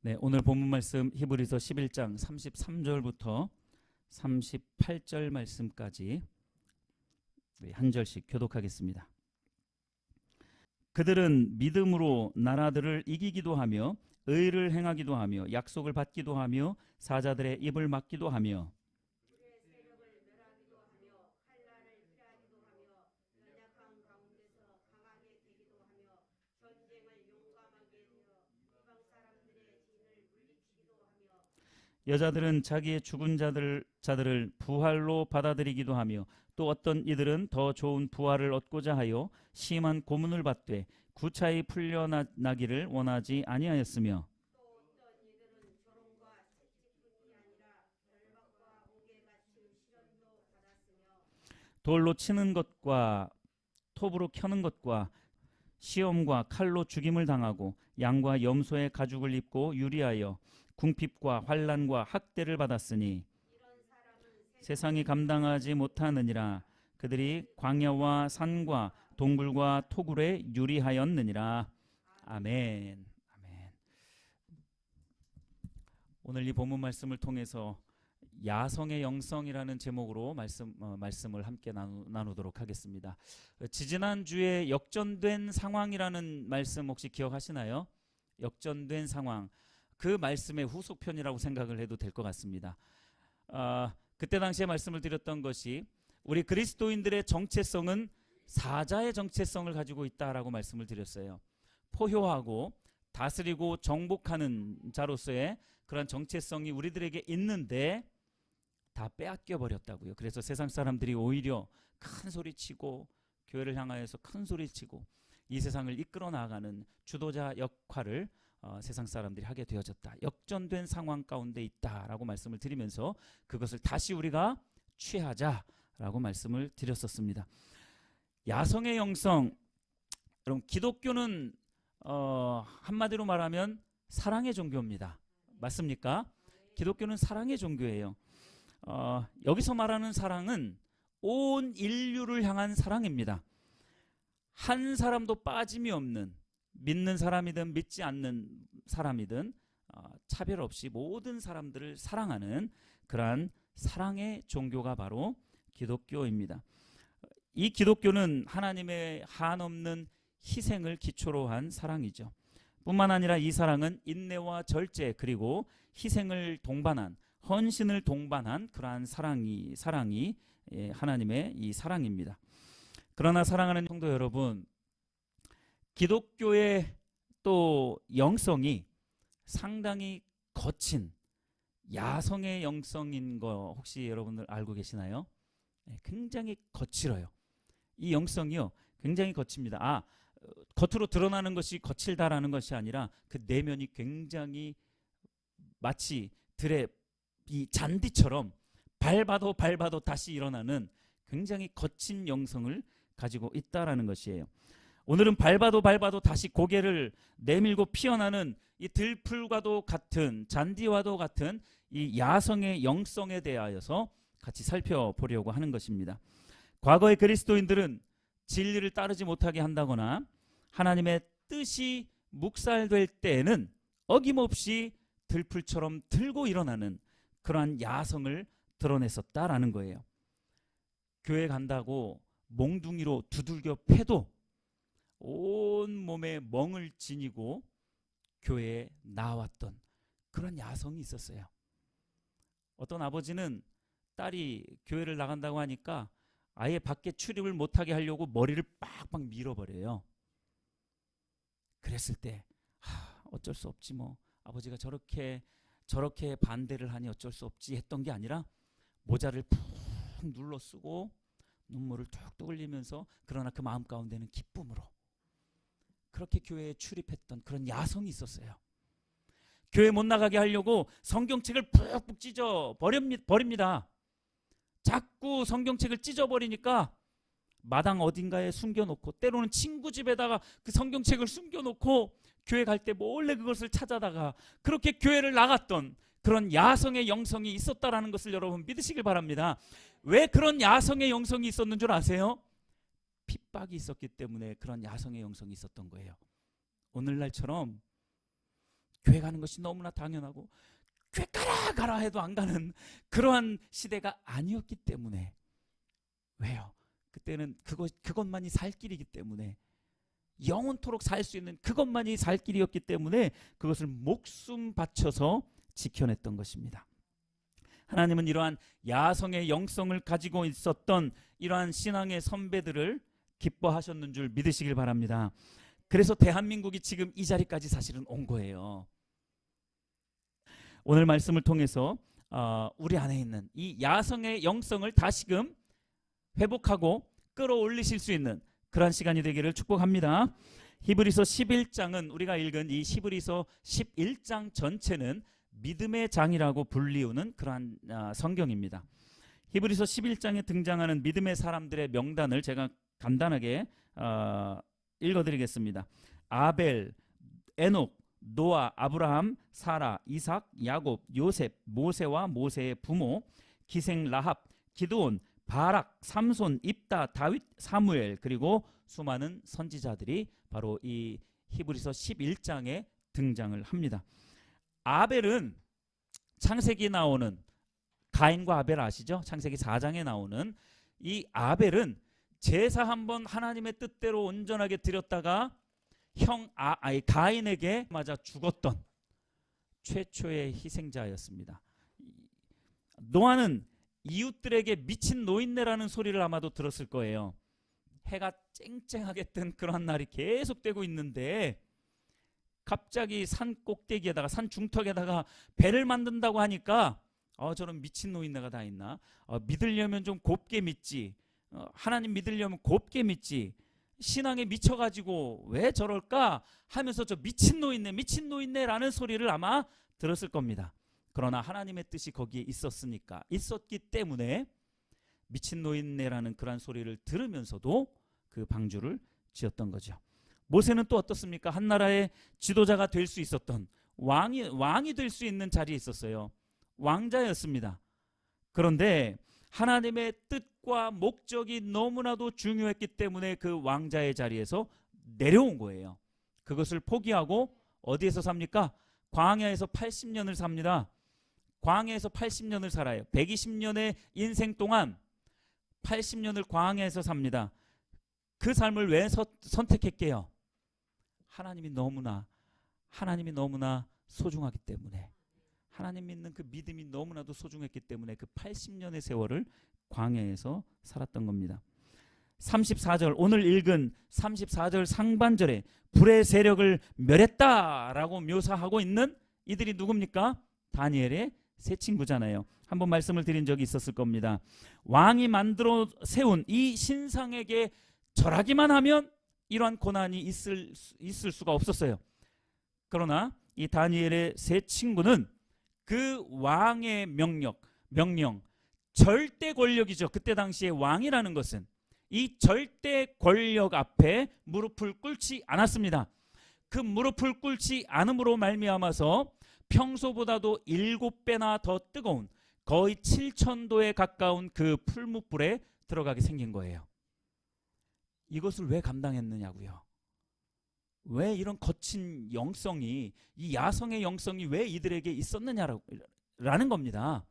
네, 오늘 본문 말씀 히브리서 11장 33절부터 38절 말씀까지 한 절씩 교독하겠습니다. 그들은 믿음으로 나라들을 이기기도 하며 의를 행하기도 하며 약속을 받기도 하며 사자들의 입을 막기도 하며 여자들은 자기의 죽은 자들을 부활로 받아들이기도 하며 또 어떤 이들은 더 좋은 부활을 얻고자 하여 심한 고문을 받되 구차히 풀려나기를 원하지 아니하였으며 돌로 치는 것과 톱으로 켜는 것과 시험과 칼로 죽임을 당하고 양과 염소의 가죽을 입고 유리하여 궁핍과 환난과 학대를 받았으니 세상이 감당하지 못하느니라. 그들이 광야와 산과 동굴과 토굴에 유리하였느니라. 아멘. 아멘. 오늘 이 본문 말씀을 통해서 야성의 영성이라는 제목으로 말씀을 함께 나누도록 하겠습니다. 지지난주에 역전된 상황이라는 말씀 혹시 기억하시나요? 역전된 상황. 그 말씀의 후속편이라고 생각을 해도 될 것 같습니다. 그때 당시에 말씀을 드렸던 것이 우리 그리스도인들의 정체성은 사자의 정체성을 가지고 있다라고 말씀을 드렸어요. 포효하고 다스리고 정복하는 자로서의 그런 정체성이 우리들에게 있는데 다 빼앗겨 버렸다고요. 그래서 세상 사람들이 오히려 큰 소리치고 교회를 향하여서 큰 소리치고 이 세상을 이끌어 나가는 주도자 역할을 세상 사람들이 하게 되어졌다. 역전된 상황 가운데 있다라고 말씀을 드리면서 그것을 다시 우리가 취하자라고 말씀을 드렸었습니다. 야성의 영성, 여러분 기독교는 한마디로 말하면 사랑의 종교입니다. 맞습니까? 기독교는 사랑의 종교예요. 여기서 말하는 사랑은 온 인류를 향한 사랑입니다. 한 사람도 빠짐이 없는, 믿는 사람이든 믿지 않는 사람이든 차별 없이 모든 사람들을 사랑하는 그러한 사랑의 종교가 바로 기독교입니다. 이 기독교는 하나님의 한없는 희생을 기초로 한 사랑이죠. 뿐만 아니라 이 사랑은 인내와 절제 그리고 희생을 동반한, 헌신을 동반한 그러한 사랑이 하나님의 이 사랑입니다. 그러나 사랑하는 성도 여러분, 기독교의 또 영성이 상당히 거친 야성의 영성인 거 혹시 여러분들 알고 계시나요? 굉장히 거칠어요. 이 영성이요 굉장히 거칩니다. 겉으로 드러나는 것이 거칠다라는 것이 아니라 그 내면이 굉장히 마치 들의 이 잔디처럼 밟아도 다시 일어나는 굉장히 거친 영성을 가지고 있다라는 것이에요. 오늘은 밟아도 다시 고개를 내밀고 피어나는 이 들풀과도 같은 잔디와도 같은 이 야성의 영성에 대하여서 같이 살펴보려고 하는 것입니다. 과거의 그리스도인들은 진리를 따르지 못하게 한다거나 하나님의 뜻이 묵살될 때에는 어김없이 들풀처럼 들고 일어나는 그러한 야성을 드러냈었다라는 거예요. 교회 간다고 몽둥이로 두들겨 패도 온 몸에 멍을 지니고 교회에 나왔던 그런 야성이 있었어요. 어떤 아버지는 딸이 교회를 나간다고 하니까 아예 밖에 출입을 못하게 하려고 머리를 빡빡 밀어버려요. 그랬을 때 어쩔 수 없지 뭐, 아버지가 저렇게 반대를 하니 어쩔 수 없지 했던 게 아니라 모자를 푹 눌러 쓰고 눈물을 뚝뚝 흘리면서, 그러나 그 마음 가운데는 기쁨으로 그렇게 교회에 출입했던 그런 야성이 있었어요. 교회 못 나가게 하려고 성경책을 푹푹 찢어 버립니다. 자꾸 성경책을 찢어버리니까 마당 어딘가에 숨겨놓고, 때로는 친구 집에다가 그 성경책을 숨겨놓고 교회 갈 때 몰래 그것을 찾아다가 그렇게 교회를 나갔던 그런 야성의 영성이 있었다라는 것을 여러분 믿으시길 바랍니다. 왜 그런 야성의 영성이 있었는 줄 아세요? 핍박이 있었기 때문에 그런 야성의 영성이 있었던 거예요. 오늘날처럼 교회 가는 것이 너무나 당연하고 교회 가라 해도 안 가는 그러한 시대가 아니었기 때문에. 왜요? 그때는 그것만이 살 길이기 때문에, 영원토록 살 수 있는 그것만이 살 길이었기 때문에 그것을 목숨 바쳐서 지켜냈던 것입니다. 하나님은 이러한 야성의 영성을 가지고 있었던 이러한 신앙의 선배들을 기뻐하셨는 줄 믿으시길 바랍니다. 그래서 대한민국이 지금 이 자리까지 사실은 온 거예요. 오늘 말씀을 통해서 우리 안에 있는 이 야성의 영성을 다시금 회복하고 끌어올리실 수 있는 그러한 시간이 되기를 축복합니다. 히브리서 11장은 우리가 읽은 이 히브리서 11장 전체는 믿음의 장이라고 불리우는 그러한 성경입니다. 히브리서 11장에 등장하는 믿음의 사람들의 명단을 제가 간단하게 읽어드리겠습니다. 아벨, 에녹, 노아, 아브라함, 사라, 이삭, 야곱, 요셉, 모세와 모세의 부모, 기생 라합, 기드온, 바락, 삼손, 입다, 다윗, 사무엘, 그리고 수많은 선지자들이 바로 이 히브리서 11장에 등장을 합니다. 아벨은 창세기 나오는 가인과 아벨 아시죠? 창세기 4장에 나오는 이 아벨은 제사 한번 하나님의 뜻대로 온전하게 드렸다가 가인에게 맞아 죽었던 최초의 희생자였습니다. 노아는 이웃들에게 미친 노인네라는 소리를 아마도 들었을 거예요. 해가 쨍쨍하게 뜬 그런 날이 계속되고 있는데 갑자기 산 꼭대기에다가, 산 중턱에다가 배를 만든다고 하니까 저런 미친 노인네가 다 있나? 믿으려면 좀 곱게 믿지. 하나님 믿으려면 곱게 믿지. 신앙에 미쳐가지고 왜 저럴까 하면서 저 미친 노인네라는 소리를 아마 들었을 겁니다. 그러나 하나님의 뜻이 거기에 있었기 때문에 미친 노인네라는 그런 소리를 들으면서도 그 방주를 지었던 거죠. 모세는 또 어떻습니까? 한 나라의 지도자가 될 수 있었던 왕이 될 수 있는 자리에 있었어요. 왕자였습니다. 그런데 하나님의 뜻과 목적이 너무나도 중요했기 때문에 그 왕자의 자리에서 내려온 거예요. 그것을 포기하고 어디에서 삽니까? 광야에서 80년을 삽니다. 광야에서 80년을 살아요. 120년의 인생 동안 80년을 광야에서 삽니다. 그 삶을 왜 선택했게요? 하나님이 너무나 소중하기 때문에, 하나님 믿는 그 믿음이 너무나도 소중했기 때문에 그 80년의 세월을 광야에서 살았던 겁니다. 34절, 오늘 읽은 34절 상반절에 불의 세력을 멸했다라고 묘사하고 있는 이들이 누굽니까? 다니엘의 세 친구잖아요. 한번 말씀을 드린 적이 있었을 겁니다. 왕이 만들어 세운 이 신상에게 절하기만 하면 이러한 고난이 있을 수가 없었어요. 그러나 이 다니엘의 세 친구는 그 왕의 명령, 절대 권력이죠. 그때 당시에 왕이라는 것은 이 절대 권력 앞에 무릎을 꿇지 않았습니다. 그 무릎을 꿇지 않음으로 말미암아서 평소보다도 7배나 더 뜨거운 거의 7,000도에 가까운 그 풀무불에 들어가게 생긴 거예요. 이것을 왜 감당했느냐고요. 왜 이런 거친 영성이, 이 야성의 영성이 왜 이들에게 있었느냐라는 겁니다.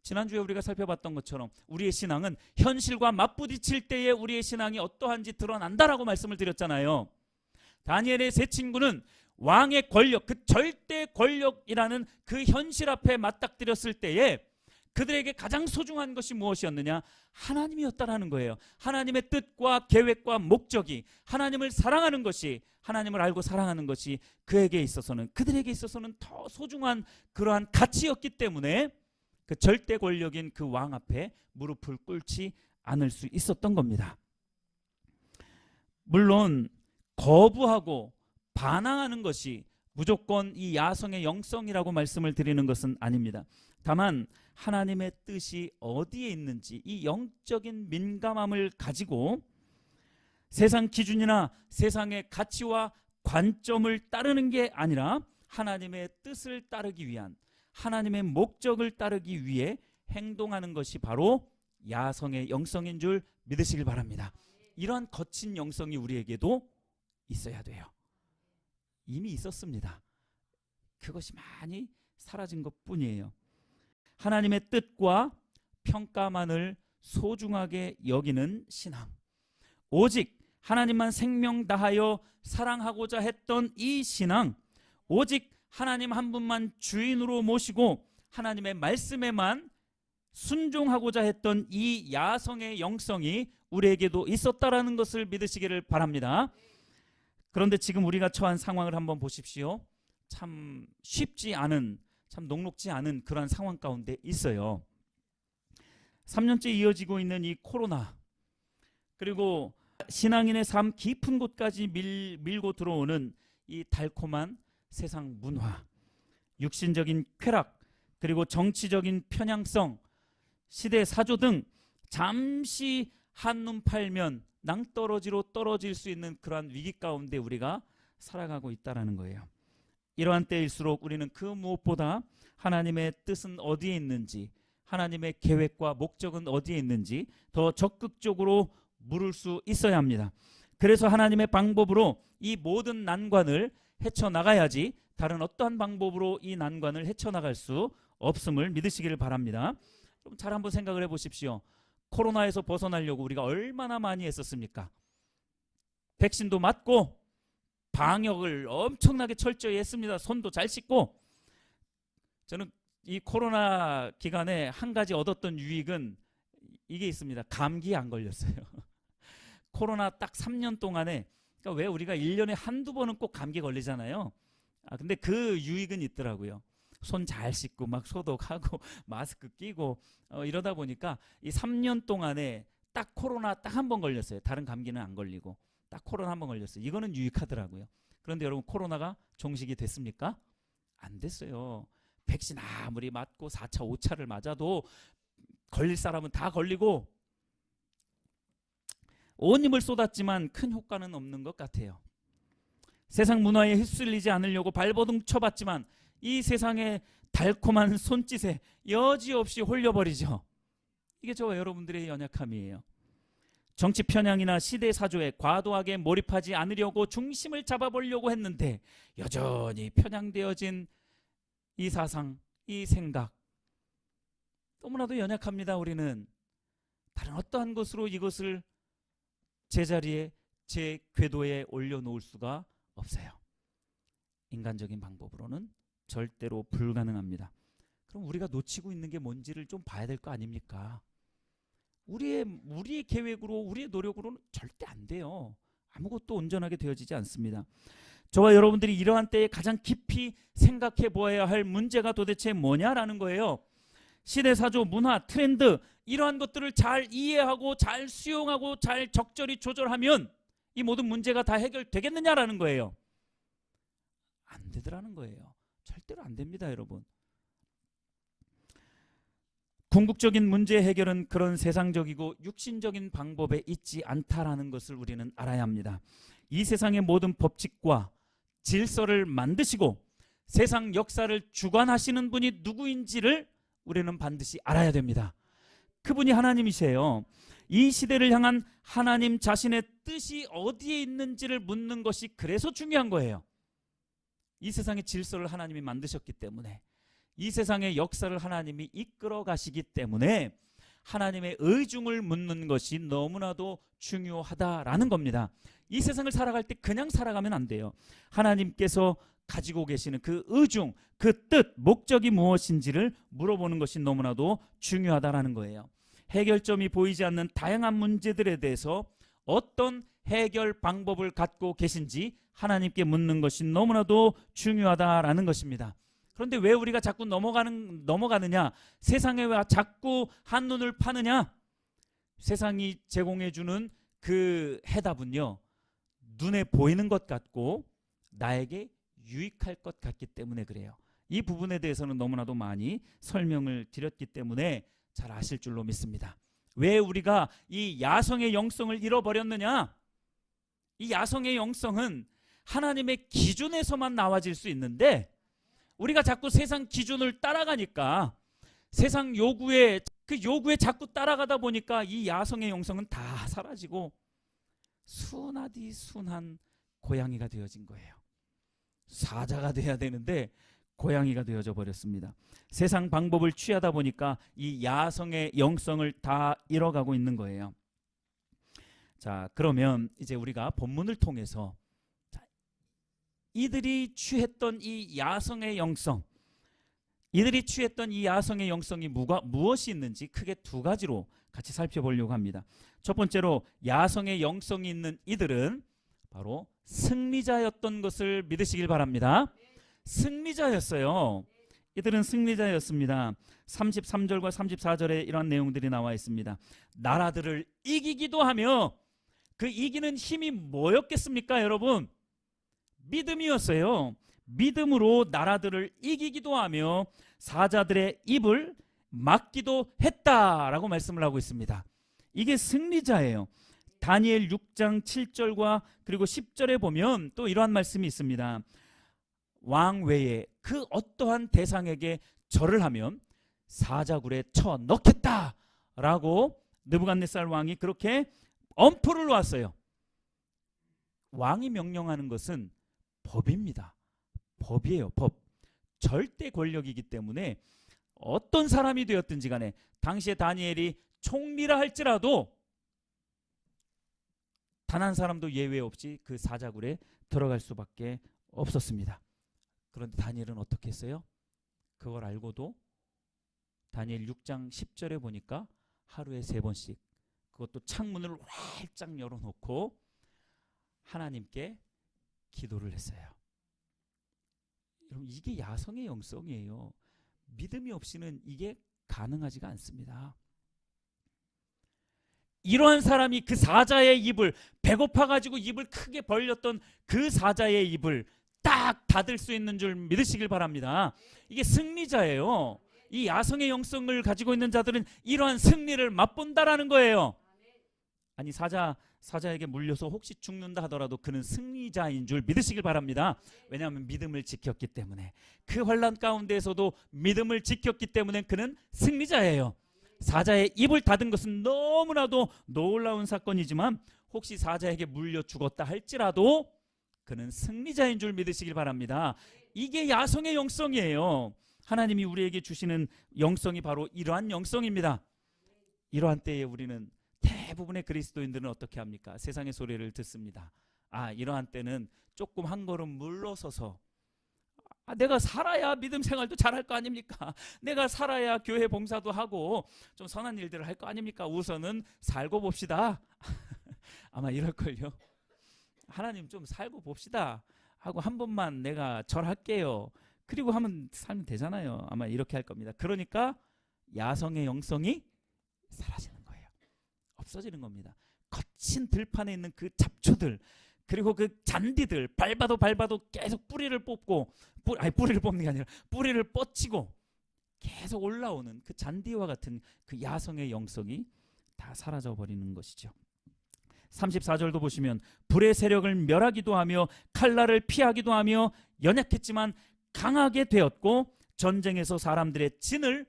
지난주에 우리가 살펴봤던 것처럼 우리의 신앙은 현실과 맞부딪힐 때에 우리의 신앙이 어떠한지 드러난다라고 말씀을 드렸잖아요. 다니엘의 세 친구는 왕의 권력, 그 절대 권력이라는 그 현실 앞에 맞닥뜨렸을 때에 그들에게 가장 소중한 것이 무엇이었느냐? 하나님이었다라는 거예요. 하나님의 뜻과 계획과 목적이, 하나님을 사랑하는 것이, 하나님을 알고 사랑하는 것이 그들에게 있어서는 더 소중한 그러한 가치였기 때문에 그 절대 권력인 그 왕 앞에 무릎을 꿇지 않을 수 있었던 겁니다. 물론 거부하고 반항하는 것이 무조건 이 야성의 영성이라고 말씀을 드리는 것은 아닙니다. 다만 하나님의 뜻이 어디에 있는지 이 영적인 민감함을 가지고 세상 기준이나 세상의 가치와 관점을 따르는 게 아니라 하나님의 뜻을 따르기 위한, 하나님의 목적을 따르기 위해 행동하는 것이 바로 야성의 영성인 줄 믿으시길 바랍니다. 이러한 거친 영성이 우리에게도 있어야 돼요. 이미 있었습니다. 그것이 많이 사라진 것뿐이에요. 하나님의 뜻과 평가만을 소중하게 여기는 신앙, 오직 하나님만 생명 다하여 사랑하고자 했던 이 신앙, 오직 하나님 한 분만 주인으로 모시고 하나님의 말씀에만 순종하고자 했던 이 야성의 영성이 우리에게도 있었다라는 것을 믿으시기를 바랍니다. 그런데 지금 우리가 처한 상황을 한번 보십시오. 참 쉽지 않은, 참 녹록지 않은 그러한 상황 가운데 있어요. 3년째 이어지고 있는 이 코로나, 그리고 신앙인의 삶 깊은 곳까지 밀고 들어오는 이 달콤한 세상 문화, 육신적인 쾌락, 그리고 정치적인 편향성, 시대 사조 등 잠시 한눈 팔면 낭떠러지로 떨어질 수 있는 그러한 위기 가운데 우리가 살아가고 있다는 거예요. 이러한 때일수록 우리는 그 무엇보다 하나님의 뜻은 어디에 있는지, 하나님의 계획과 목적은 어디에 있는지 더 적극적으로 물을 수 있어야 합니다. 그래서 하나님의 방법으로 이 모든 난관을 헤쳐나가야지 다른 어떠한 방법으로 이 난관을 헤쳐나갈 수 없음을 믿으시기를 바랍니다. 좀 잘 한번 생각을 해보십시오. 코로나에서 벗어나려고 우리가 얼마나 많이 했었습니까? 백신도 맞고 방역을 엄청나게 철저히 했습니다. 손도 잘 씻고. 저는 이 코로나 기간에 한 가지 얻었던 유익은 이게 있습니다. 감기에 안 걸렸어요. 코로나 딱 3년 동안에, 그러니까 왜 우리가 1년에 한두 번은 꼭 감기 걸리잖아요. 근데 그 유익은 있더라고요. 손 잘 씻고 막 소독하고 마스크 끼고 이러다 보니까 이 3년 동안에 딱 코로나 딱 한 번 걸렸어요. 다른 감기는 안 걸리고 딱 코로나 한 번 걸렸어요. 이거는 유익하더라고요. 그런데 여러분, 코로나가 종식이 됐습니까? 안 됐어요. 백신 아무리 맞고 4차 5차를 맞아도 걸릴 사람은 다 걸리고 온 힘을 쏟았지만 큰 효과는 없는 것 같아요. 세상 문화에 휩쓸리지 않으려고 발버둥 쳐봤지만 이 세상의 달콤한 손짓에 여지없이 홀려버리죠. 이게 저와 여러분들의 연약함이에요. 정치 편향이나 시대 사조에 과도하게 몰입하지 않으려고 중심을 잡아보려고 했는데 여전히 편향되어진 이 사상, 이 생각, 너무나도 연약합니다. 우리는 다른 어떠한 것으로 이것을 제자리에, 제 궤도에 올려놓을 수가 없어요. 인간적인 방법으로는 절대로 불가능합니다. 그럼 우리가 놓치고 있는 게 뭔지를 좀 봐야 될 거 아닙니까? 우리의 계획으로, 우리의 노력으로는 절대 안 돼요. 아무것도 온전하게 되어지지 않습니다. 저와 여러분들이 이러한 때에 가장 깊이 생각해 보아야 할 문제가 도대체 뭐냐라는 거예요. 시대사조, 문화, 트렌드, 이러한 것들을 잘 이해하고 잘 수용하고 잘 적절히 조절하면 이 모든 문제가 다 해결되겠느냐라는 거예요. 안 되더라는 거예요. 절대로 안 됩니다, 여러분. 궁극적인 문제 해결은 그런 세상적이고 육신적인 방법에 있지 않다라는 것을 우리는 알아야 합니다. 이 세상의 모든 법칙과 질서를 만드시고 세상 역사를 주관하시는 분이 누구인지를 우리는 반드시 알아야 됩니다. 그분이 하나님이세요. 이 시대를 향한 하나님 자신의 뜻이 어디에 있는지를 묻는 것이 그래서 중요한 거예요. 이 세상의 질서를 하나님이 만드셨기 때문에, 이 세상의 역사를 하나님이 이끌어 가시기 때문에 하나님의 의중을 묻는 것이 너무나도 중요하다라는 겁니다. 이 세상을 살아갈 때 그냥 살아가면 안 돼요. 하나님께서 가지고 계시는 그 의중, 그 뜻, 목적이 무엇인지를 물어보는 것이 너무나도 중요하다라는 거예요. 해결점이 보이지 않는 다양한 문제들에 대해서 어떤 해결 방법을 갖고 계신지 하나님께 묻는 것이 너무나도 중요하다라는 것입니다. 그런데 왜 우리가 자꾸 넘어가느냐? 세상에 왜 자꾸 한눈을 파느냐? 세상이 제공해주는 그 해답은요, 눈에 보이는 것 같고 나에게 유익할 것 같기 때문에 그래요. 이 부분에 대해서는 너무나도 많이 설명을 드렸기 때문에 잘 아실 줄로 믿습니다. 왜 우리가 이 야성의 영성을 잃어버렸느냐? 이 야성의 영성은 하나님의 기준에서만 나와질 수 있는데 우리가 자꾸 세상 기준을 따라가니까, 세상 요구에 자꾸 따라가다 보니까 이 야성의 영성은 다 사라지고 순하디 순한 고양이가 되어진 거예요. 사자가 돼야 되는데 고양이가 되어져 버렸습니다. 세상 방법을 취하다 보니까 이 야성의 영성을 다 잃어가고 있는 거예요. 자, 그러면 이제 우리가 본문을 통해서 이들이 취했던 이 야성의 영성, 이들이 취했던 이 야성의 영성이 무엇이 있는지 크게 두 가지로 같이 살펴보려고 합니다. 첫 번째로 야성의 영성이 있는 이들은 바로 승리자였던 것을 믿으시길 바랍니다. 승리자였어요. 이들은 승리자였습니다. 33절과 34절에 이런 내용들이 나와 있습니다. 나라들을 이기기도 하며, 그 이기는 힘이 뭐였겠습니까, 여러분? 믿음이었어요. 믿음으로 나라들을 이기기도 하며 사자들의 입을 막기도 했다라고 말씀을 하고 있습니다. 이게 승리자예요. 다니엘 6장 7절과 그리고 10절에 보면 또 이러한 말씀이 있습니다. 왕 외에 그 어떠한 대상에게 절을 하면 사자굴에 쳐 넣겠다라고 느부갓네살 왕이 그렇게 엄포를 놓았어요. 왕이 명령하는 것은 법입니다. 법이에요. 법. 절대 권력이기 때문에 어떤 사람이 되었든지 간에 당시에 다니엘이 총리라 할지라도 단 한 사람도 예외 없이 그 사자굴에 들어갈 수밖에 없었습니다. 그런데 다니엘은 어떻게 했어요? 그걸 알고도 다니엘 6장 10절에 보니까 하루에 3번씩, 그것도 창문을 활짝 열어놓고 하나님께 기도를 했어요. 여러분, 이게 야성의 영성이에요. 믿음이 없이는 이게 가능하지가 않습니다. 이러한 사람이 그 사자의 입을, 배고파가지고 입을 크게 벌렸던 그 사자의 입을 딱 닫을 수 있는 줄 믿으시길 바랍니다. 이게 승리자예요. 이 야성의 영성을 가지고 있는 자들은 이러한 승리를 맛본다라는 거예요. 아니, 사자에게 물려서 혹시 죽는다 하더라도 그는 승리자인 줄 믿으시길 바랍니다. 왜냐하면 믿음을 지켰기 때문에, 그 환난 가운데에서도 믿음을 지켰기 때문에 그는 승리자예요. 사자의 입을 닫은 것은 너무나도 놀라운 사건이지만 혹시 사자에게 물려 죽었다 할지라도 그는 승리자인 줄 믿으시길 바랍니다. 이게 야성의 영성이에요. 하나님이 우리에게 주시는 영성이 바로 이러한 영성입니다. 이러한 때에 우리는, 대부분의 그리스도인들은 어떻게 합니까? 세상의 소리를 듣습니다. 이러한 때는 조금 한 걸음 물러서서 내가 살아야 믿음 생활도 잘할 거 아닙니까? 내가 살아야 교회 봉사도 하고 좀 선한 일들을 할 거 아닙니까? 우선은 살고 봅시다. 아마 이럴걸요. 하나님 좀 살고 봅시다 하고 한 번만 내가 절할게요. 그리고 살면 되잖아요. 아마 이렇게 할 겁니다. 그러니까 야성의 영성이 사라지는 거예요. 없어지는 겁니다. 거친 들판에 있는 그 잡초들, 그리고 그 잔디들, 밟아도 계속 뿌리를 뽑고, 뿌리를 뽑는 게 아니라 뿌리를 뻗치고 계속 올라오는 그 잔디와 같은 그 야성의 영성이 다 사라져 버리는 것이죠. 34절도 보시면 불의 세력을 멸하기도 하며 칼날을 피하기도 하며 연약했지만 강하게 되었고 전쟁에서 사람들의 진을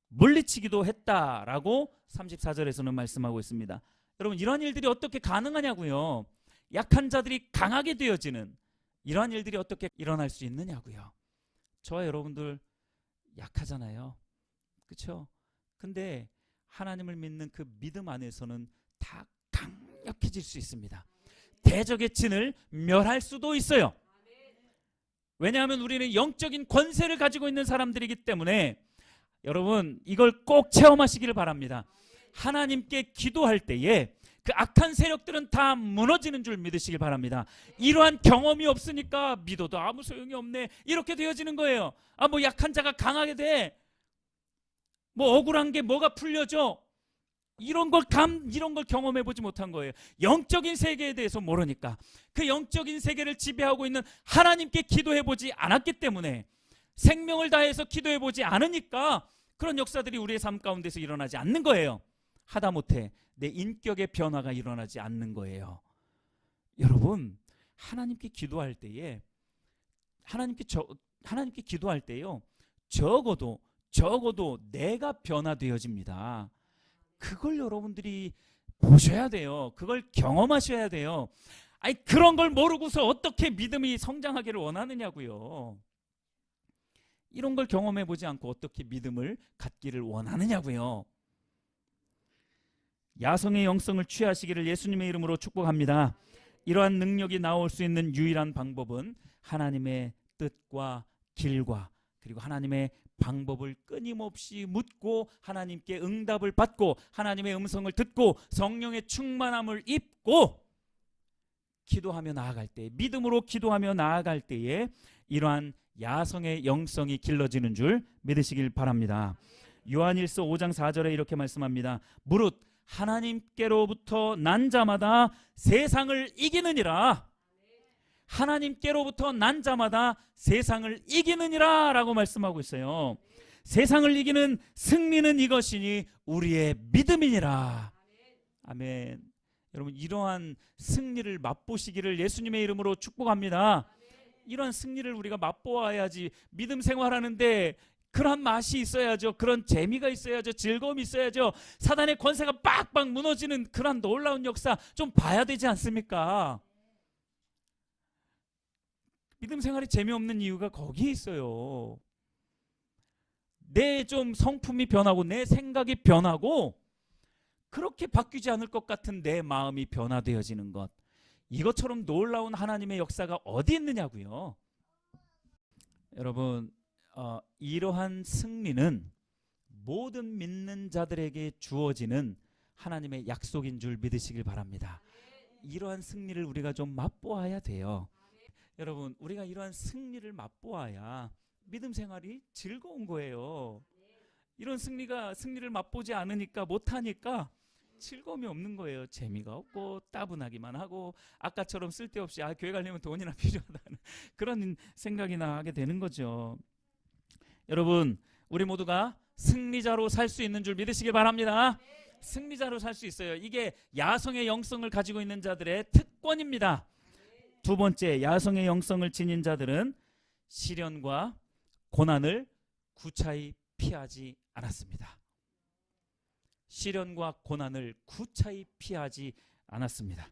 물리치기도 했다라고 34절에서는 말씀하고 있습니다. 여러분, 이러한 일들이 어떻게 가능하냐고요. 약한 자들이 강하게 되어지는 이러한 일들이 어떻게 일어날 수 있느냐고요. 저와 여러분들 약하잖아요. 그렇죠? 근데 하나님을 믿는 그 믿음 안에서는 다 강력해질 수 있습니다. 대적의 진을 멸할 수도 있어요. 왜냐하면 우리는 영적인 권세를 가지고 있는 사람들이기 때문에 여러분, 이걸 꼭 체험하시기를 바랍니다. 하나님께 기도할 때에 그 악한 세력들은 다 무너지는 줄 믿으시길 바랍니다. 이러한 경험이 없으니까 믿어도 아무 소용이 없네, 이렇게 되어지는 거예요. 뭐 약한 자가 강하게 돼, 뭐 억울한 게 뭐가 풀려져, 이런 걸 경험해 보지 못한 거예요. 영적인 세계에 대해서 모르니까, 그 영적인 세계를 지배하고 있는 하나님께 기도해 보지 않았기 때문에, 생명을 다해서 기도해 보지 않으니까 그런 역사들이 우리의 삶 가운데서 일어나지 않는 거예요. 하다못해 내 인격의 변화가 일어나지 않는 거예요. 여러분, 하나님께 기도할 때에 하나님께 기도할 때요, 적어도 내가 변화되어집니다. 그걸 여러분들이 보셔야 돼요. 그걸 경험하셔야 돼요. 그런 걸 모르고서 어떻게 믿음이 성장하기를 원하느냐고요. 이런 걸 경험해 보지 않고 어떻게 믿음을 갖기를 원하느냐고요. 야성의 영성을 취하시기를 예수님의 이름으로 축복합니다. 이러한 능력이 나올 수 있는 유일한 방법은 하나님의 뜻과 길과 그리고 하나님의 방법을 끊임없이 묻고 하나님께 응답을 받고 하나님의 음성을 듣고 성령의 충만함을 입고 기도하며 나아갈 때, 믿음으로 기도하며 나아갈 때에 이러한 야성의 영성이 길러지는 줄 믿으시길 바랍니다. 요한일서 5장 4절에 이렇게 말씀합니다. 무릇 하나님께로부터 난 자마다 세상을 이기느니라. 하나님께로부터 난 자마다 세상을 이기느니라 라고 말씀하고 있어요. 세상을 이기는 승리는 이것이니 우리의 믿음이니라. 아멘. 여러분, 이러한 승리를 맛보시기를 예수님의 이름으로 축복합니다. 이러한 승리를 우리가 맛보아야지. 믿음 생활하는데 그런 맛이 있어야죠. 그런 재미가 있어야죠. 즐거움이 있어야죠. 사단의 권세가 빡빡 무너지는 그런 놀라운 역사 좀 봐야 되지 않습니까? 믿음 생활이 재미없는 이유가 거기에 있어요. 내 좀 성품이 변하고 내 생각이 변하고 그렇게 바뀌지 않을 것 같은 내 마음이 변화되어지는 것, 이것처럼 놀라운 하나님의 역사가 어디 있느냐고요. 여러분, 이러한 승리는 모든 믿는 자들에게 주어지는 하나님의 약속인 줄 믿으시길 바랍니다. 이러한 승리를 우리가 좀 맛보아야 돼요. 여러분, 우리가 이러한 승리를 맛보아야 믿음 생활이 즐거운 거예요. 이런 승리를 맛보지 않으니까, 못하니까 즐거움이 없는 거예요. 재미가 없고 따분하기만 하고 아까처럼 쓸데없이 교회 가려면 돈이나 필요하다는 그런 생각이나 하게 되는 거죠. 여러분, 우리 모두가 승리자로 살 수 있는 줄 믿으시길 바랍니다. 승리자로 살 수 있어요. 이게 야성의 영성을 가지고 있는 자들의 특권입니다. 두 번째, 야성의 영성을 지닌 자들은 시련과 고난을 구차히 피하지 않았습니다. 시련과 고난을 구차히 피하지 않았습니다.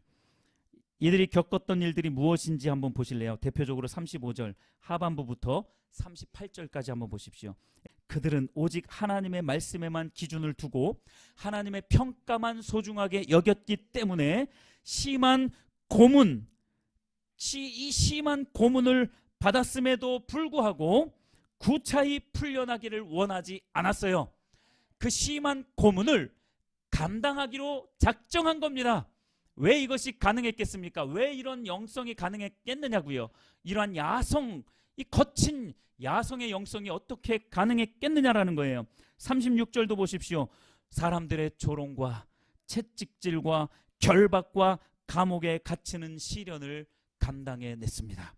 이들이 겪었던 일들이 무엇인지 한번 보실래요? 대표적으로 35절 하반부부터 38절까지 한번 보십시오. 그들은 오직 하나님의 말씀에만 기준을 두고 하나님의 평가만 소중하게 여겼기 때문에 심한 고문을 받았음에도 불구하고 구차히 풀려나기를 원하지 않았어요. 그 심한 고문을 감당하기로 작정한 겁니다. 왜 이것이 가능했겠습니까? 왜 이런 영성이 가능했겠느냐고요. 이러한 야성, 이 거친 야성의 영성이 어떻게 가능했겠느냐라는 거예요. 36절도 보십시오. 사람들의 조롱과 채찍질과 결박과 감옥에 갇히는 시련을 감당해냈습니다.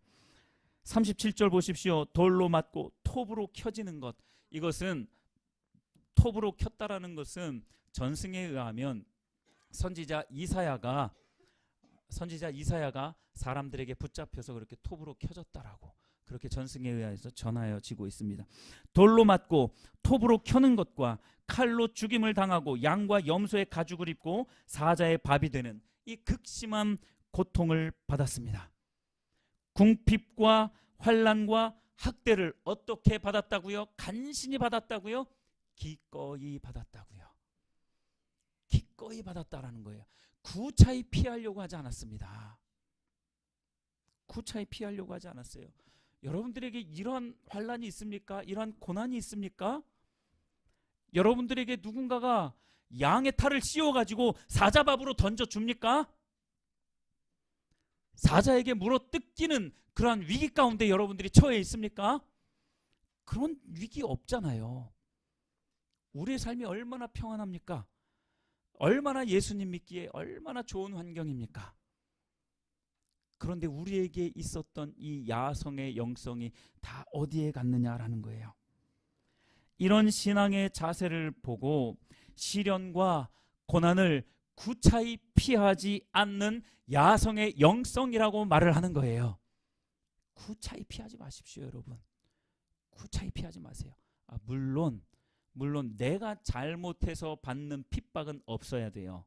37절 보십시오. 돌로 맞고 톱으로 켜지는 것. 이것은 톱으로 켰다라는 것은 전승에 의하면 선지자 이사야가 사람들에게 붙잡혀서 그렇게 톱으로 켜졌다라고 그렇게 전승에 의해서 전하여지고 있습니다. 돌로 맞고 톱으로 켜는 것과 칼로 죽임을 당하고 양과 염소의 가죽을 입고 사자의 밥이 되는 이 극심한 고통을 받았습니다. 궁핍과 환난과 학대를 어떻게 받았다고요? 간신히 받았다고요? 기꺼이 받았다고요. 기꺼이 받았다라는 거예요. 구차히 피하려고 하지 않았습니다. 구차히 피하려고 하지 않았어요. 여러분들에게 이런 환난이 있습니까? 이런 고난이 있습니까? 여러분들에게 누군가가 양의 탈을 씌워가지고 사자밥으로 던져줍니까? 사자에게 물어 뜯기는 그러한 위기 가운데 여러분들이 처해 있습니까? 그런 위기 없잖아요. 우리의 삶이 얼마나 평안합니까? 얼마나 예수님 믿기에 얼마나 좋은 환경입니까? 그런데 우리에게 있었던 이 야성의 영성이 다 어디에 갔느냐라는 거예요. 이런 신앙의 자세를 보고 시련과 고난을 구차히 피하지 않는 야성의 영성이라고 말을 하는 거예요. 구차히 피하지 마십시오, 여러분. 구차히 피하지 마세요. 물론 내가 잘못해서 받는 핍박은 없어야 돼요.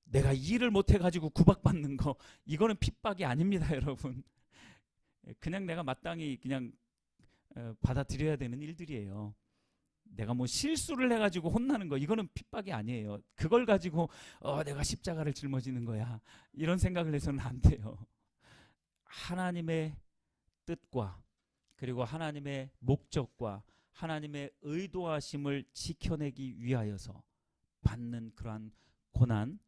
내가 일을 못해가지고 구박받는 거, 이거는 핍박이 아닙니다, 여러분. 그냥 내가 마땅히 그냥 받아들여야 되는 일들이에요. 내가 뭐 실수를 해가지고 혼나는 거, 이거는 핍박이 아니에요. 그걸 가지고 내가 십자가를 짊어지는 거야, 이런 생각을 해서는 안 돼요. 하나님의 뜻과 그리고 하나님의 목적과 하나님의 의도하심을 지켜내기 위하여서 받는 그러한 고난,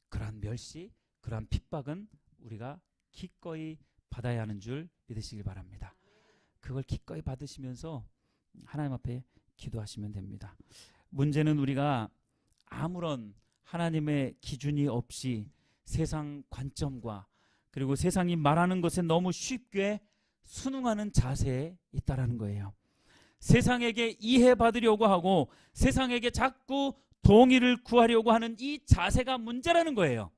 그러한 멸시, 그러한 핍박은 우리가 기꺼이 받아야 하는 줄 믿으시길 바랍니다. 그걸 기꺼이 받으시면서 하나님 앞에 기도하시면 됩니다. 문제는 우리가 아무런 하나님의 기준이 없이 세상 관점과 그리고 세상이 말하는 것에 너무 쉽게 순응하는 자세에 있다라는 거예요. 세상에게 이해받으려고 하고 세상에게 자꾸 동의를 구하려고 하는 이 자세가 문제라는 거예요.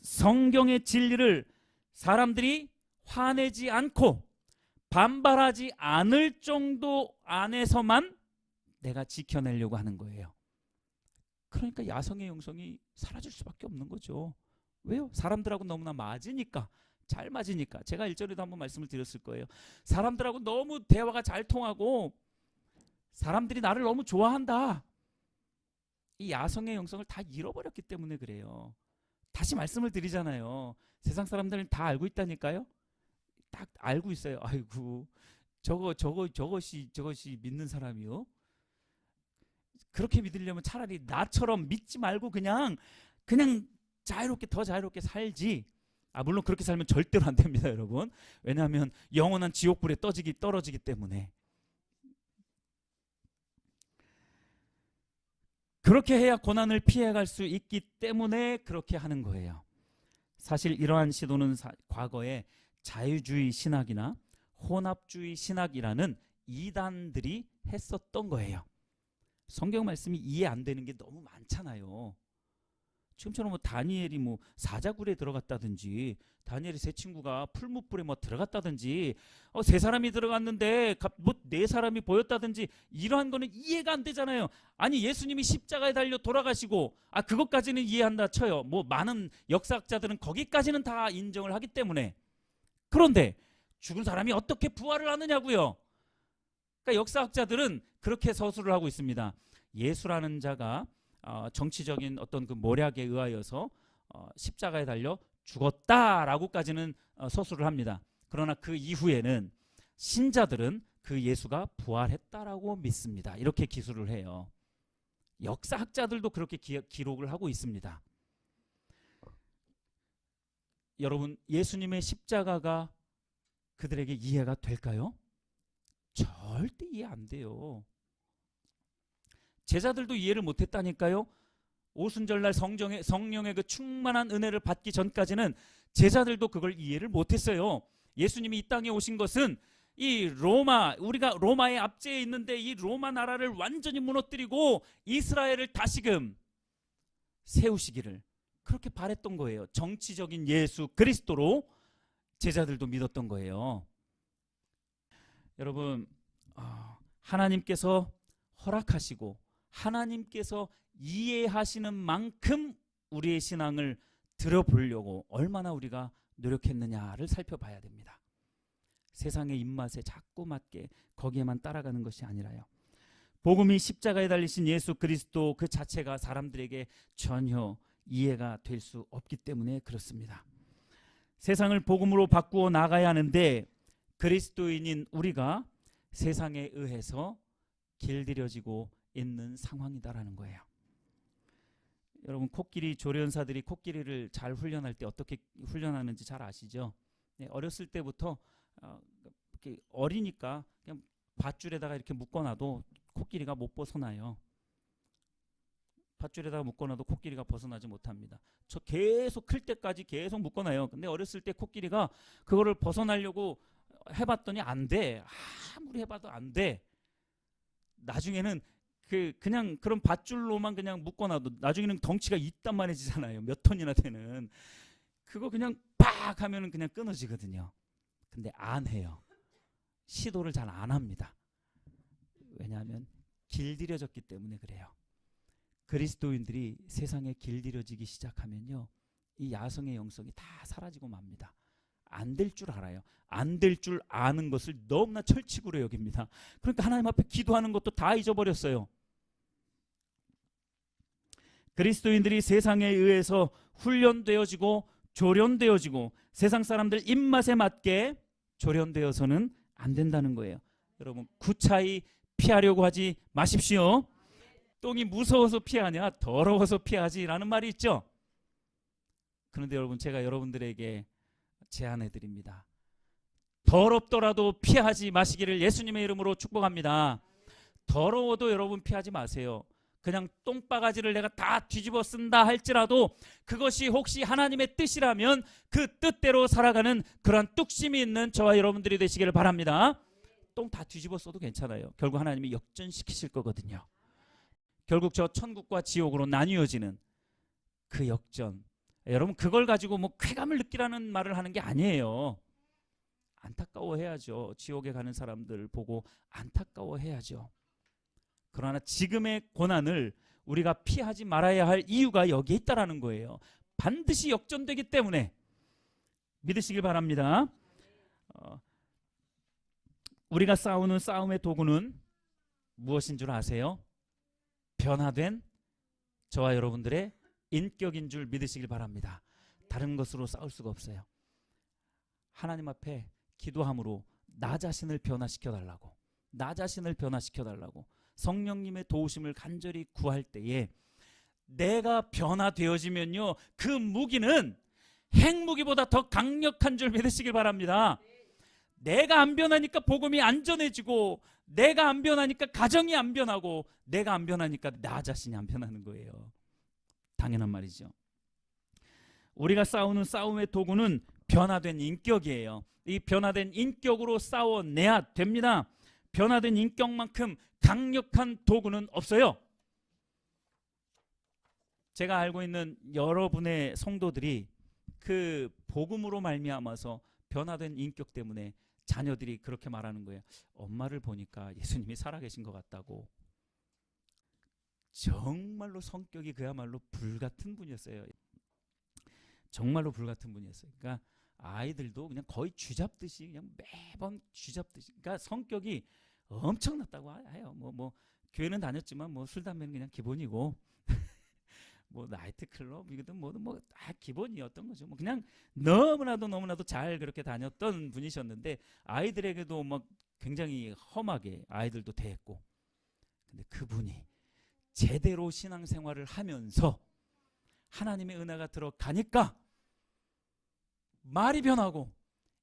성경의 진리를 사람들이 화내지 않고 반발하지 않을 정도 안에서만 내가 지켜내려고 하는 거예요. 그러니까 야성의 영성이 사라질 수밖에 없는 거죠. 왜요? 사람들하고 너무나 맞으니까, 잘 맞으니까. 제가 일전에도 한번 말씀을 드렸을 거예요. 사람들하고 너무 대화가 잘 통하고 사람들이 나를 너무 좋아한다. 이 야성의 영성을 다 잃어버렸기 때문에 그래요. 다시 말씀을 드리잖아요. 세상 사람들은 다 알고 있다니까요. 딱 알고 있어요. 아이고, 저것이 믿는 사람이요. 그렇게 믿으려면 차라리 나처럼 믿지 말고 그냥 자유롭게, 더 자유롭게 살지. 물론 그렇게 살면 절대로 안 됩니다, 여러분. 왜냐하면 영원한 지옥불에 떨어지기 때문에. 그렇게 해야 고난을 피해갈 수 있기 때문에 그렇게 하는 거예요. 사실 이러한 시도는 과거에 자유주의 신학이나 혼합주의 신학이라는 이단들이 했었던 거예요. 성경 말씀이 이해 안 되는 게 너무 많잖아요. 지금처럼 다니엘이 사자굴에 들어갔다든지, 다니엘의 세 친구가 풀무불에 들어갔다든지, 세 사람이 들어갔는데 네 사람이 보였다든지, 이러한 거는 이해가 안 되잖아요. 아니, 예수님이 십자가에 달려 돌아가시고, 그것까지는 이해한다 쳐요. 많은 역사학자들은 거기까지는 다 인정을 하기 때문에. 그런데 죽은 사람이 어떻게 부활을 하느냐고요. 그러니까 역사학자들은 그렇게 서술을 하고 있습니다. 예수라는 자가 정치적인 어떤 그 모략에 의하여서 십자가에 달려 죽었다라고까지는 서술을 합니다. 그러나 그 이후에는 신자들은 그 예수가 부활했다라고 믿습니다. 이렇게 기술을 해요. 역사학자들도 그렇게 기록을 하고 있습니다. 여러분, 예수님의 십자가가 그들에게 이해가 될까요? 절대 이해 안 돼요. 제자들도 이해를 못했다니까요. 오순절날 성령의 그 충만한 은혜를 받기 전까지는 제자들도 그걸 이해를 못했어요. 예수님이 이 땅에 오신 것은 우리가 로마의 압제에 있는데 이 로마 나라를 완전히 무너뜨리고 이스라엘을 다시금 세우시기를 그렇게 바랬던 거예요. 정치적인 예수 그리스도로 제자들도 믿었던 거예요. 여러분, 하나님께서 허락하시고 하나님께서 이해하시는 만큼 우리의 신앙을 들어보려고 얼마나 우리가 노력했느냐를 살펴봐야 됩니다. 세상의 입맛에 자꾸 맞게 거기에만 따라가는 것이 아니라요. 복음이 십자가에 달리신 예수 그리스도 그 자체가 사람들에게 전혀 이해가 될 수 없기 때문에 그렇습니다. 세상을 복음으로 바꾸어 나가야 하는데 그리스도인인 우리가 세상에 의해서 길들여지고 있는 상황이다라는 거예요. 여러분, 코끼리 조련사들이 코끼리를 잘 훈련할 때 어떻게 훈련하는지 잘 아시죠? 어렸을 때부터 이렇게 어리니까 그냥 밧줄에다가 이렇게 묶어놔도 코끼리가 못 벗어나요. 밧줄에다가 묶어놔도 코끼리가 벗어나지 못합니다. 저 계속 클 때까지 계속 묶어놔요. 근데 어렸을 때 코끼리가 그거를 벗어나려고 해봤더니 안 돼. 아무리 해봐도 안 돼. 나중에는 그냥 그런 밧줄로만 그냥 묶어놔도 나중에는 덩치가 이딴만해지잖아요. 몇 톤이나 되는. 그거 그냥 빡 하면은 그냥 끊어지거든요. 근데 안 해요. 시도를 잘 안 합니다. 왜냐하면 길들여졌기 때문에 그래요. 그리스도인들이 세상에 길들여지기 시작하면요, 이 야성의 영성이 다 사라지고 맙니다. 안 될 줄 알아요. 안 될 줄 아는 것을 너무나 철칙으로 여깁니다. 그러니까 하나님 앞에 기도하는 것도 다 잊어버렸어요. 그리스도인들이 세상에 의해서 훈련되어지고 조련되어지고 세상 사람들 입맛에 맞게 조련되어서는 안 된다는 거예요. 여러분, 구차히 피하려고 하지 마십시오. 똥이 무서워서 피하냐 더러워서 피하지라는 말이 있죠. 그런데 여러분, 제가 여러분들에게 제안해 드립니다. 더럽더라도 피하지 마시기를 예수님의 이름으로 축복합니다. 더러워도 여러분 피하지 마세요. 그냥 똥바가지를 내가 다 뒤집어 쓴다 할지라도 그것이 혹시 하나님의 뜻이라면 그 뜻대로 살아가는 그러한 뚝심이 있는 저와 여러분들이 되시기를 바랍니다. 똥 다 뒤집어 써도 괜찮아요. 결국 하나님이 역전시키실 거거든요. 결국 저 천국과 지옥으로 나뉘어지는 그 역전, 여러분 그걸 가지고 뭐 쾌감을 느끼라는 말을 하는 게 아니에요. 안타까워해야죠. 지옥에 가는 사람들 보고 안타까워해야죠. 그러나 지금의 고난을 우리가 피하지 말아야 할 이유가 여기에 있다라는 거예요. 반드시 역전되기 때문에 믿으시길 바랍니다. 우리가 싸우는 싸움의 도구는 무엇인 줄 아세요? 변화된 저와 여러분들의 인격인 줄 믿으시길 바랍니다. 다른 것으로 싸울 수가 없어요. 하나님 앞에 기도함으로 나 자신을 변화시켜 달라고, 나 자신을 변화시켜 달라고 성령님의 도우심을 간절히 구할 때에 내가 변화되어지면요, 그 무기는 핵무기보다 더 강력한 줄 믿으시길 바랍니다. 내가 안 변하니까 복음이 안 전해지고, 내가 안 변하니까 가정이 안 변하고, 내가 안 변하니까 나 자신이 안 변하는 거예요. 당연한 말이죠. 우리가 싸우는 싸움의 도구는 변화된 인격이에요. 이 변화된 인격으로 싸워내야 됩니다. 변화된 인격만큼 강력한 도구는 없어요. 제가 알고 있는 여러분의 성도들이 그 복음으로 말미암아서 변화된 인격 때문에 자녀들이 그렇게 말하는 거예요. 엄마를 보니까 예수님이 살아계신 것 같다고. 정말로 성격이 그야말로 불같은 분이었어요. 정말로 불같은 분이었어요. 그러니까 아이들도 그냥 거의 쥐잡듯이 그냥 매번 쥐잡듯이, 그러니까 성격이 엄청났다고 해요. 뭐 교회는 다녔지만 뭐 술 담배는 그냥 기본이고 뭐 나이트 클럽 이거든 뭐 기본이었던 거죠. 뭐 그냥 너무나도 잘 그렇게 다녔던 분이셨는데 아이들에게도 막 굉장히 험하게 아이들도 대했고, 근데 그분이 제대로 신앙생활을 하면서 하나님의 은혜가 들어가니까 말이 변하고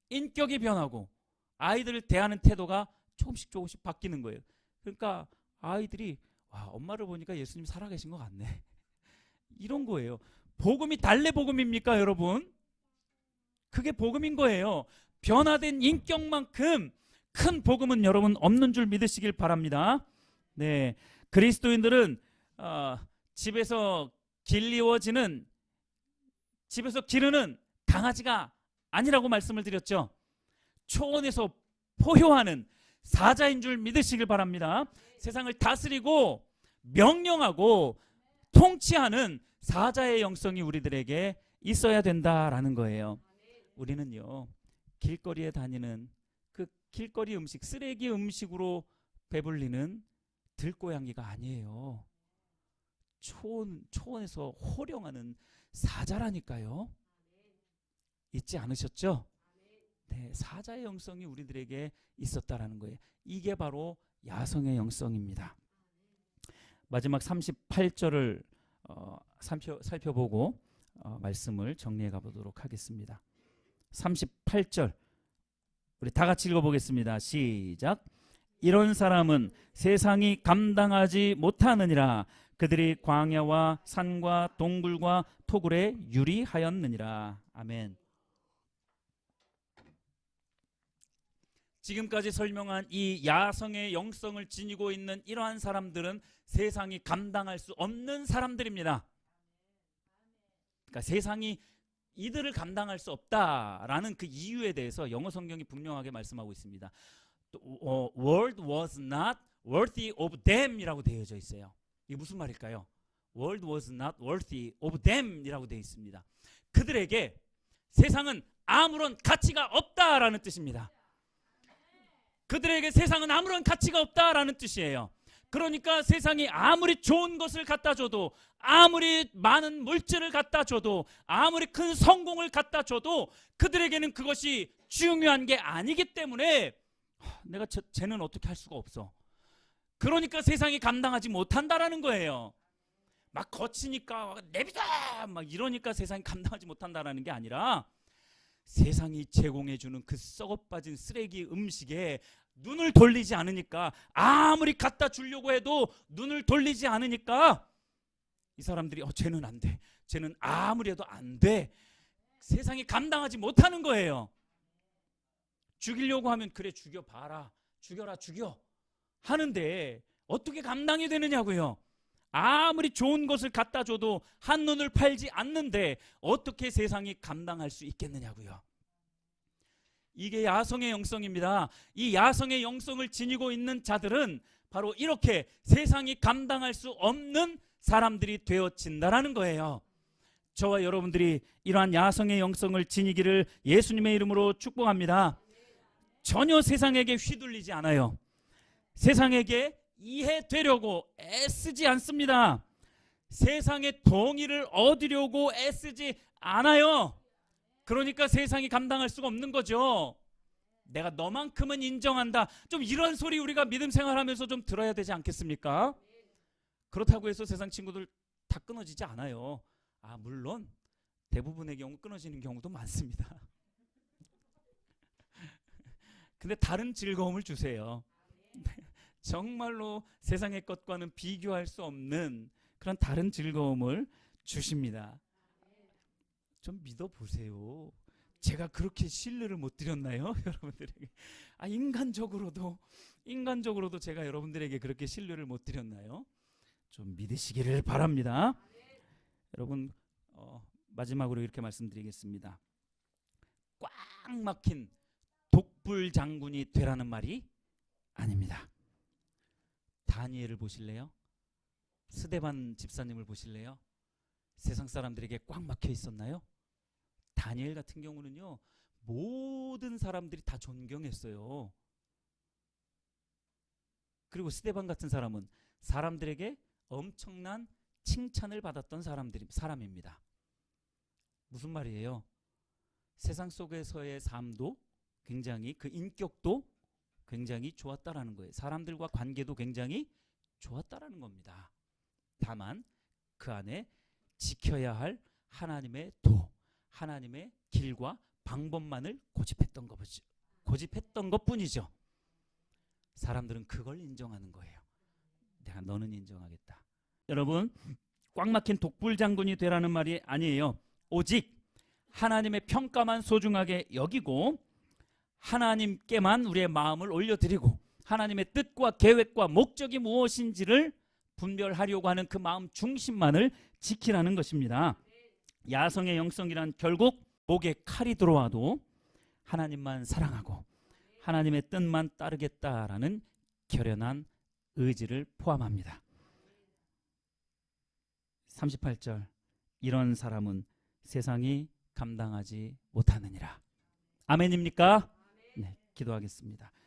인격이 변하고 아이들을 대하는 태도가 조금씩 바뀌는 거예요. 그러니까 아이들이 와, 엄마를 보니까 예수님 살아계신 것 같네. 이런 거예요. 복음이 달래 복음입니까, 여러분? 그게 복음인 거예요. 변화된 인격만큼 큰 복음은 여러분 없는 줄 믿으시길 바랍니다. 네, 그리스도인들은 집에서 길리워지는, 집에서 기르는 강아지가 아니라고 말씀을 드렸죠. 초원에서 포효하는 사자인 줄 믿으시길 바랍니다. 세상을 다스리고 명령하고 통치하는 사자의 영성이 우리들에게 있어야 된다라는 거예요. 우리는요, 길거리에 다니는 그 길거리 음식, 쓰레기 음식으로 배불리는 들고양이가 아니에요. 초원에서 호령하는 사자라니까요. 잊지 않으셨죠? 네, 사자의 영성이 우리들에게 있었다라는 거예요. 이게 바로 야성의 영성입니다. 마지막 38절을 살펴보고 말씀을 정리해 가보도록 하겠습니다. 38절 우리 다 같이 읽어보겠습니다. 시작. 이런 사람은 세상이 감당하지 못하느니라. 그들이 광야와 산과 동굴과 토굴에 유리하였느니라. 아멘. 지금까지 설명한 이 야성의 영성을 지니고 있는 이러한 사람들은 세상이 감당할 수 없는 사람들입니다. 그러니까 세상이 이들을 감당할 수 없다라는 그 이유에 대해서 영어 성경이 분명하게 말씀하고 있습니다. World was not worthy of them 이라고 되어져 있어요. 이게 무슨 말일까요? World was not worthy of them 이라고 되어 있습니다. 그들에게 세상은 아무런 가치가 없다라는 뜻입니다. 그들에게 세상은 아무런 가치가 없다라는 뜻이에요. 그러니까 세상이 아무리 좋은 것을 갖다 줘도, 아무리 많은 물질을 갖다 줘도, 아무리 큰 성공을 갖다 줘도 그들에게는 그것이 중요한 게 아니기 때문에 내가 쟤는 어떻게 할 수가 없어. 그러니까 세상이 감당하지 못한다라는 거예요. 막 거치니까 내비둬 막 이러니까 세상이 감당하지 못한다라는 게 아니라, 세상이 제공해주는 그 썩어빠진 쓰레기 음식에 눈을 돌리지 않으니까, 아무리 갖다 주려고 해도 눈을 돌리지 않으니까 이 사람들이 쟤는 안 돼, 쟤는 아무리 해도 안 돼, 세상이 감당하지 못하는 거예요. 죽이려고 하면 그래 죽여봐라, 죽여라 죽여 하는데 어떻게 감당이 되느냐고요. 아무리 좋은 것을 갖다 줘도 한눈을 팔지 않는데 어떻게 세상이 감당할 수 있겠느냐고요. 이게 야성의 영성입니다. 이 야성의 영성을 지니고 있는 자들은 바로 이렇게 세상이 감당할 수 없는 사람들이 되어진다라는 거예요. 저와 여러분들이 이러한 야성의 영성을 지니기를 예수님의 이름으로 축복합니다. 전혀 세상에게 휘둘리지 않아요. 세상에게 이해되려고 애쓰지 않습니다. 세상의 동의를 얻으려고 애쓰지 않아요. 그러니까 세상이 감당할 수가 없는 거죠. 내가 너만큼은 인정한다, 좀 이런 소리 우리가 믿음 생활하면서 좀 들어야 되지 않겠습니까? 그렇다고 해서 세상 친구들 다 끊어지지 않아요. 물론 대부분의 경우 끊어지는 경우도 많습니다. 근데 다른 즐거움을 주세요. 정말로 세상의 것과는 비교할 수 없는 그런 다른 즐거움을 주십니다. 좀 믿어보세요. 제가 그렇게 신뢰를 못 드렸나요? 여러분들에게. 인간적으로도 제가 여러분들에게 그렇게 신뢰를 못 드렸나요? 좀 믿으시기를 바랍니다. 여러분, 마지막으로 이렇게 말씀드리겠습니다. 꽉 막힌 독불 장군이 되라는 말이 아닙니다. 다니엘을 보실래요? 스데반 집사님을 보실래요? 세상 사람들에게 꽉 막혀 있었나요? 다니엘 같은 경우는요, 모든 사람들이 다 존경했어요. 그리고 스데반 같은 사람은 사람들에게 엄청난 칭찬을 받았던 사람입니다. 무슨 말이에요? 세상 속에서의 삶도 굉장히, 그 인격도 굉장히 좋았다라는 거예요. 사람들과 관계도 굉장히 좋았다라는 겁니다. 다만 그 안에 지켜야 할 하나님의 도, 하나님의 길과 방법만을 고집했던 것뿐이죠. 사람들은 그걸 인정하는 거예요. 내가 너는 인정하겠다. 여러분, 꽉 막힌 독불 장군이 되라는 말이 아니에요. 오직 하나님의 평가만 소중하게 여기고 하나님께만 우리의 마음을 올려드리고 하나님의 뜻과 계획과 목적이 무엇인지를 분별하려고 하는 그 마음 중심만을 지키라는 것입니다. 야성의 영성이란 결국 목에 칼이 들어와도 하나님만 사랑하고 하나님의 뜻만 따르겠다라는 결연한 의지를 포함합니다. 38절, 이런 사람은 세상이 감당하지 못하느니라. 아멘입니까? 네, 기도하겠습니다.